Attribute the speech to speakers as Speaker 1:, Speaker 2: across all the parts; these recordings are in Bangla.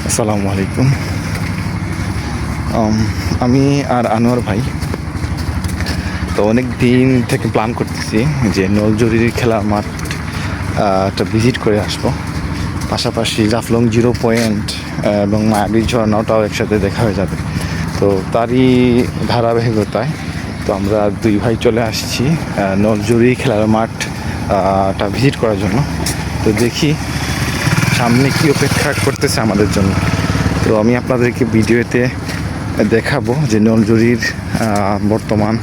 Speaker 1: আসসালামু আলাইকুম। আমি আর আনোয়ার ভাই তো অনেক দিন থেকে প্ল্যান করতেছি যে নলজরির খেলার মাঠ একটা ভিজিট করে আসবো। পাশাপাশি জাফলং 0 পয়েন্ট এবং মায়াবী ঝর্ণাটাও একসাথে দেখা হয়ে যাবে। তো তারই ধারাবাহিকতায় তো আমরা দুই ভাই চলে আসছি নলজরি খেলার মাঠটা ভিজিট করার জন্য। তো দেখি সামনে কি অপেক্ষা করতেছে আমাদের জন্য। তো আমি আপনাদেরকে ভিডিওতে দেখাবো যে নলজরির বর্তমান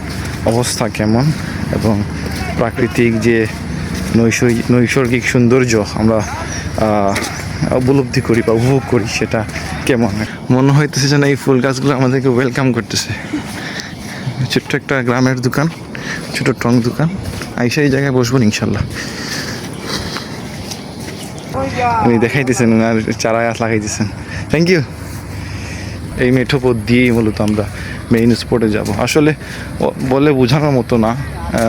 Speaker 1: অবস্থা কেমন এবং প্রাকৃতিক যে নৈসর্গিক সৌন্দর্য আমরা উপলব্ধি করি বা উপভোগ করি সেটা কেমন। মনে হইতেছে যেন এই ফুল গাছগুলো আমাদেরকে ওয়েলকাম করতেছে। ছোট্ট একটা গ্রামের দোকান, ছোট টং দোকান, আইসা এই জায়গায় বসবো ইনশাল্লাহ। উনি দেখাইতেছেন আর চারা গাছ লাগাইতেছেন। Thank you. এই মেঠো পথ দিয়েই মূলত আমরা মেইন স্পটে যাব। আসলে বলে বোঝানোর মতো না,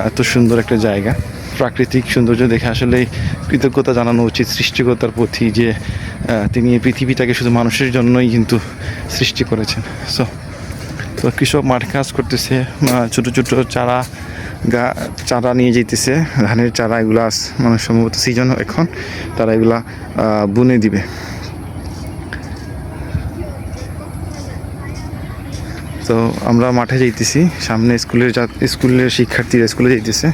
Speaker 1: এত সুন্দর একটা জায়গা, প্রাকৃতিক সৌন্দর্য দেখে আসলে কৃতজ্ঞতা জানানো উচিত সৃষ্টিকর্তার প্রতি যে তিনি এই পৃথিবীটাকে শুধু মানুষের জন্যই কিন্তু সৃষ্টি করেছেন। তো কৃষক মাঠ কাজ করতেছে, ছোটো ছোটো চারা নিয়ে যেতেছে, ধানের চারা। এগুলো মানে সম্ভবত সিজন এখন, তারা এগুলা বুনে দিবে। তো আমরা মাঠে যাইতেছি, সামনে স্কুলের শিক্ষার্থীরা স্কুলে যাইতেছে।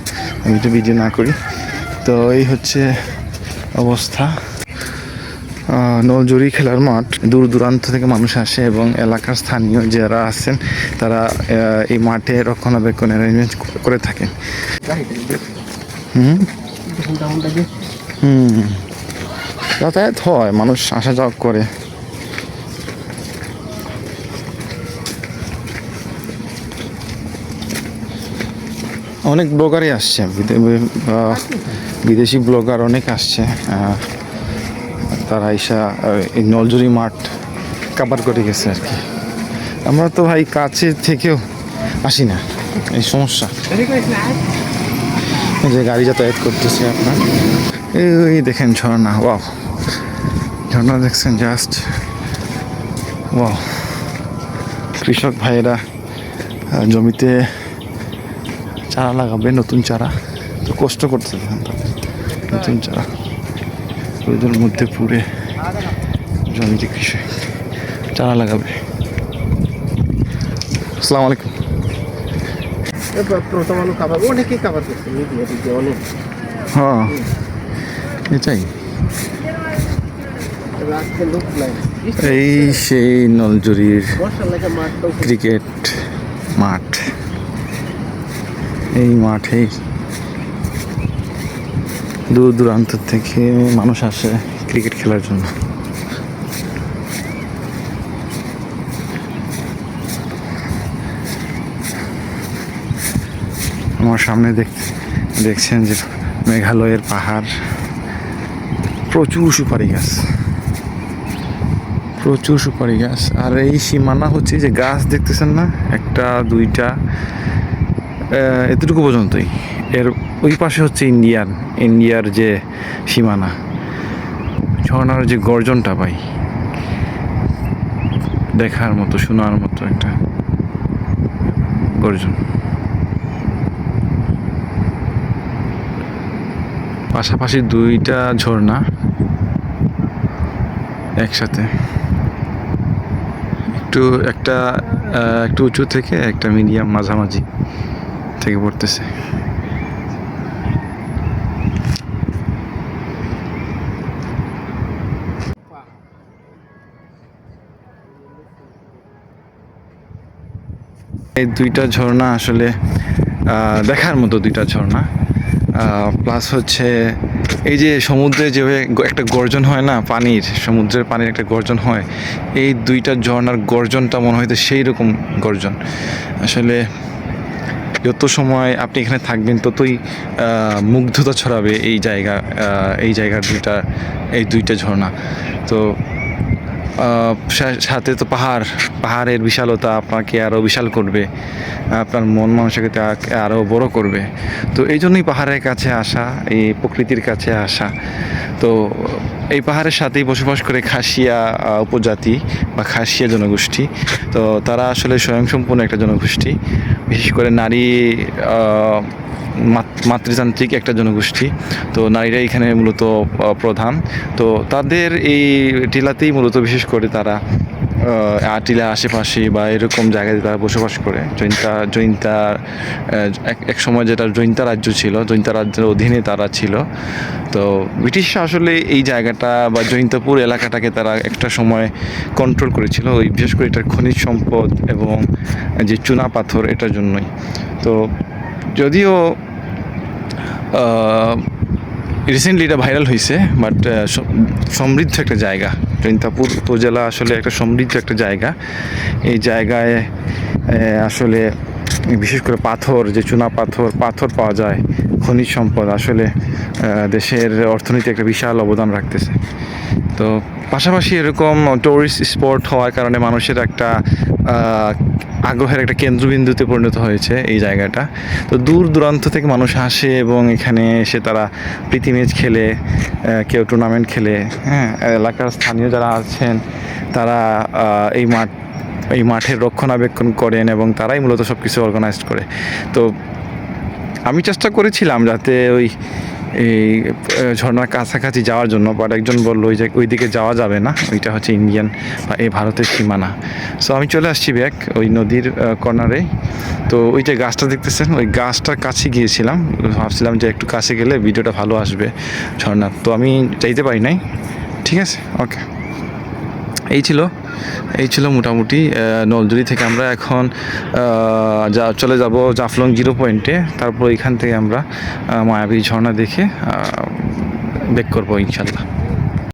Speaker 1: আমি একটু ভিডিও না করি। তো এই হচ্ছে অবস্থা। নলজরি খেলার মাঠ, দূর দূরান্ত থেকে মানুষ আসে এবং এলাকার স্থানীয় যারা আছেন তারা এই মাঠে রক্ষণাবেক্ষণ অ্যারেঞ্জমেন্ট করে থাকেন। যাতায়াত হয়, মানুষ আসা যাওয়া করে। অনেক ব্লগারই আসছে, বিদেশি ব্লগার অনেক আসছে। তারা এসা এই নলজরি মাঠ কাভার করে গেছে আর কি। আমরা তো ভাই কাছের থেকেও আসি না, এই সমস্যা। যে গাড়ি যাতায়াত করতেছে আপনার, এই দেখেন ঝর্ণা। ওয়াও, ঝর্ণা দেখছেন জাস্ট ওয়াও। কৃষক ভাইয়েরা জমিতে চারা লাগাবে, নতুন চারা। তো কষ্ট করতেছে নতুন চারা রোদের মধ্যে পুড়ে জমিতে কৃষক চারা লাগাবে। আসসালামু আলাইকুম। হ্যাঁ, এটাই এই সেই নলজরির ক্রিকেট মাঠ। এই মাঠেই দূর দূরান্ত থেকে মানুষ আসে ক্রিকেট খেলার জন্য। আমার সামনে দেখছেন যে মেঘালয়ের পাহাড়, প্রচুর সুপারি গাছ। আর এই সীমানা হচ্ছে যে গাছ দেখতেছেন না, একটা দুইটা এতটুকু পর্যন্তই। এর ওই পাশে হচ্ছে ইন্ডিয়ার যে সীমানা। ঝর্ণার যে গর্জনটা ভাই, দেখার মতো, শোনার মতো একটা গর্জন। পাশাপাশি দুইটা ঝর্ণা একসাথে, একটু উঁচু থেকে, একটা মিডিয়াম মাঝামাঝি থেকে পড়তেছে। এই দুইটা ঝর্ণা আসলে দেখার মতো দুইটা ঝর্ণা। প্লাস হচ্ছে এই যে সমুদ্রে যেভাবে একটা গর্জন হয় না, সমুদ্রের পানির একটা গর্জন হয়, এই দুইটা ঝর্ণার গর্জনটা মনে হয়তো সেই রকম গর্জন। আসলে যত সময় আপনি এখানে থাকবেন ততই মুগ্ধতা ছড়াবে এই জায়গার এই দুইটা ঝর্ণা। তো সাথে তো পাহাড়ের বিশালতা আপনাকে আরও বিশাল করবে, আপনার মন মানসিকতাকে আরও বড় করবে। তো এই জন্যই পাহাড়ের কাছে আসা, এই প্রকৃতির কাছে আসা। তো এই পাহাড়ের সাথেই বসবাস করে খাসিয়া উপজাতি বা খাসিয়া জনগোষ্ঠী। তো তারা আসলে স্বয়ংসম্পূর্ণ একটা জনগোষ্ঠী, বিশেষ করে নারী মাতৃতান্ত্রিক একটা জনগোষ্ঠী। তো নারীরা এখানে মূলত প্রধান। তো তাদের এই টিলাতেই মূলত বিশেষ করে তারা টিলা আশেপাশে বা এরকম জায়গায় তারা বসবাস করে। জৈন্তা এক সময় যেটা জৈন্তা রাজ্য ছিল, জৈন্তা রাজ্যের অধীনে তারা ছিল। তো ব্রিটিশরা আসলে এই জায়গাটা বা জৈন্তাপুর এলাকাটাকে তারা একটা সময় কন্ট্রোল করেছিল, ওই বিশেষ করে এটার খনিজ সম্পদ এবং যে চুনা পাথর এটার জন্যই। তো যদিও রিসেন্টলি এটা ভাইরাল হয়েছে, বাট সমৃদ্ধ একটা জায়গা। জৈন্তাপুর উপজেলা আসলে একটা সমৃদ্ধ একটা জায়গা। এই জায়গায় আসলে বিশেষ করে পাথর, যে চুনা পাথর পাওয়া যায়, খনিজ সম্পদ আসলে দেশের অর্থনীতি একটা বিশাল অবদান রাখতেছে। তো পাশাপাশি এরকম টুরিস্ট স্পট হওয়ার কারণে মানুষের একটা আগ্রহের একটা কেন্দ্রবিন্দুতে পরিণত হয়েছে এই জায়গাটা। তো দূর দূরান্ত থেকে মানুষ আসে এবং এখানে এসে তারা প্রীতি ম্যাচ খেলে, কেউ টুর্নামেন্ট খেলে। হ্যাঁ, এলাকার স্থানীয় যারা আছেন তারা এই মাঠের রক্ষণাবেক্ষণ করেন এবং তারাই মূলত সব কিছু অর্গানাইজ করে। তো আমি চেষ্টা করেছিলাম যাতে এই ঝর্ণার কাছাকাছি যাওয়ার জন্য, বাট একজন বললো ওই দিকে যাওয়া যাবে না, ওইটা হচ্ছে ইন্ডিয়ান বা এই ভারতের সীমানা। সো আমি চলে আসছি ব্যাক ওই নদীর কর্নারে। তো ওই যে গাছটা দেখতেছেন, ওই গাছটার কাছে গিয়েছিলাম, ভাবছিলাম যে একটু কাছে গেলে ভিডিওটা ভালো আসবে ঝর্ণার। তো আমি যাইতে পারি নাই। ঠিক আছে, ওকে। এই ছিল মোটামুটি নলজুরি থেকে আমরা এখন চলে যাব জাফলং 0 পয়েন্টে। তারপর এখান থেকে আমরা মায়াবী ঝর্ণা দেখে ব্যাক করবো ইনশাল্লাহ।